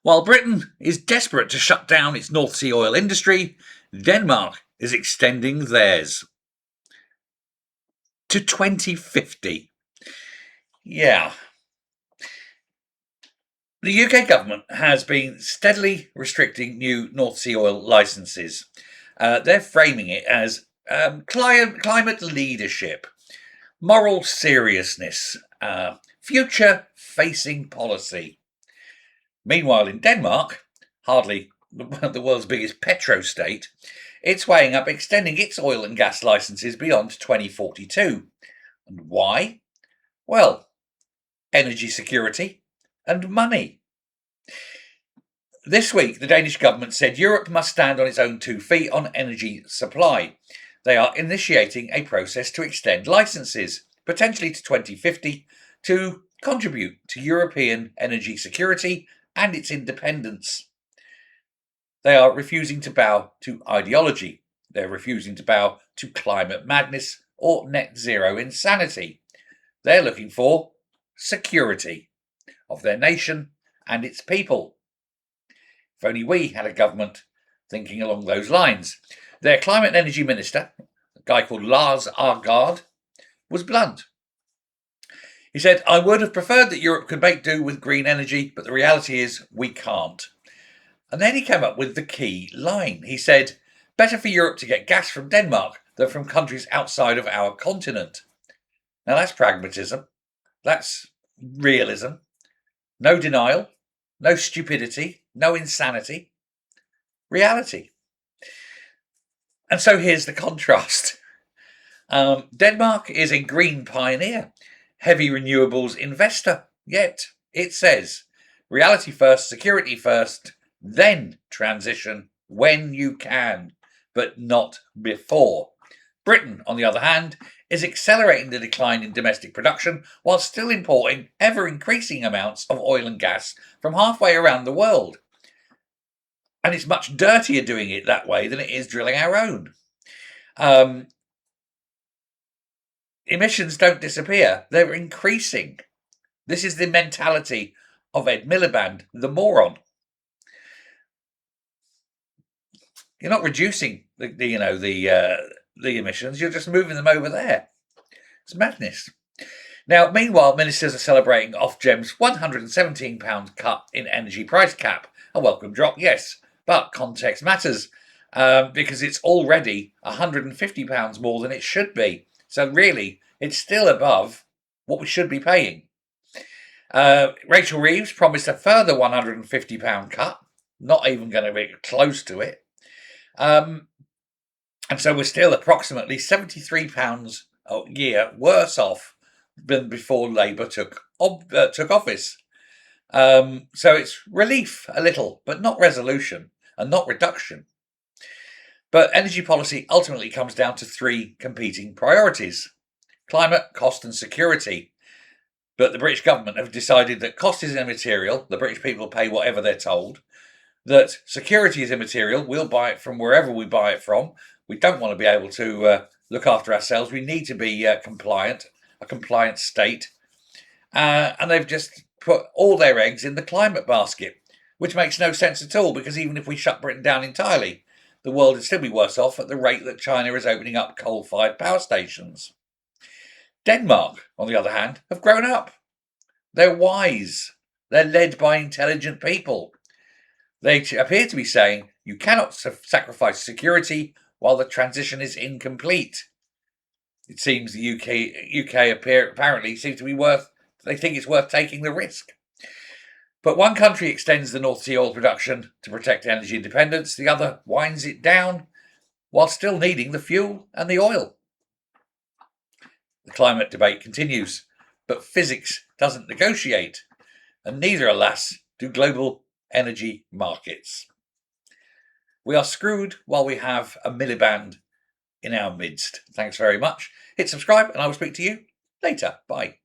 While Britain is desperate to shut down its North Sea oil industry, Denmark is extending theirs to 2050. Yeah. The UK government has been steadily restricting new North Sea oil licences. They're framing it as climate leadership, moral seriousness, future facing policy. Meanwhile, in Denmark, hardly the world's biggest petro state, it's weighing up extending its oil and gas licenses beyond 2042. And why? Well, energy security and money. This week, the Danish government said Europe must stand on its own 2 feet on energy supply. They are initiating a process to extend licenses, potentially to 2050, to contribute to European energy security and its independence. They are refusing to bow to ideology. They're refusing to bow to climate madness or net zero insanity. They're looking for security of their nation and its people. If only we had a government thinking along those lines. Their climate and energy minister, a guy called Lars Aagaard, was blunt. He said, "I would have preferred that Europe could make do with green energy, but the reality is we can't." And then he came up with the key line. He said, "Better for Europe to get gas from Denmark than from countries outside of our continent." Now that's pragmatism. That's realism. No denial, no stupidity, no insanity. Reality. And so here's the contrast. Denmark is a green pioneer, heavy renewables investor, yet it says reality first, security first, then transition when you can, but not before. Britain, on the other hand, is accelerating the decline in domestic production while still importing ever increasing amounts of oil and gas from halfway around the world. And it's much dirtier doing it that way than it is drilling our own. Emissions don't disappear, they're increasing. This is the mentality of Ed Miliband, the moron. You're not reducing the emissions, you're just moving them over there. It's madness. Now, meanwhile, ministers are celebrating Ofgem's £117 cut in energy price cap. A welcome drop, yes, but context matters because it's already £150 more than it should be. So really, it's still above what we should be paying. Rachel Reeves promised a further £150 cut, not even going to be close to it. And so we're still approximately £73 a year worse off than before Labour took office. So it's relief a little, but not resolution and not reduction. But energy policy ultimately comes down to 3 competing priorities: climate, cost and security. But the British government have decided that cost is immaterial, the British people pay whatever they're told, that security is immaterial, we'll buy it from wherever we buy it from. We don't want to be able to look after ourselves, we need to be compliant, a compliant state. And they've just put all their eggs in the climate basket, which makes no sense at all, because even if we shut Britain down entirely, the world would still be worse off at the rate that China is opening up coal-fired power stations. Denmark, on the other hand, have grown up. They're wise. They're led by intelligent people. They appear to be saying you cannot sacrifice security while the transition is incomplete. It seems the UK apparently seems to be they think it's worth taking the risk. But one country extends the North Sea oil production to protect energy independence, the other winds it down while still needing the fuel and the oil. The climate debate continues, but physics doesn't negotiate, and neither, alas, do global energy markets. We are screwed while we have a Miliband in our midst. Thanks very much. Hit subscribe, and I will speak to you later. Bye.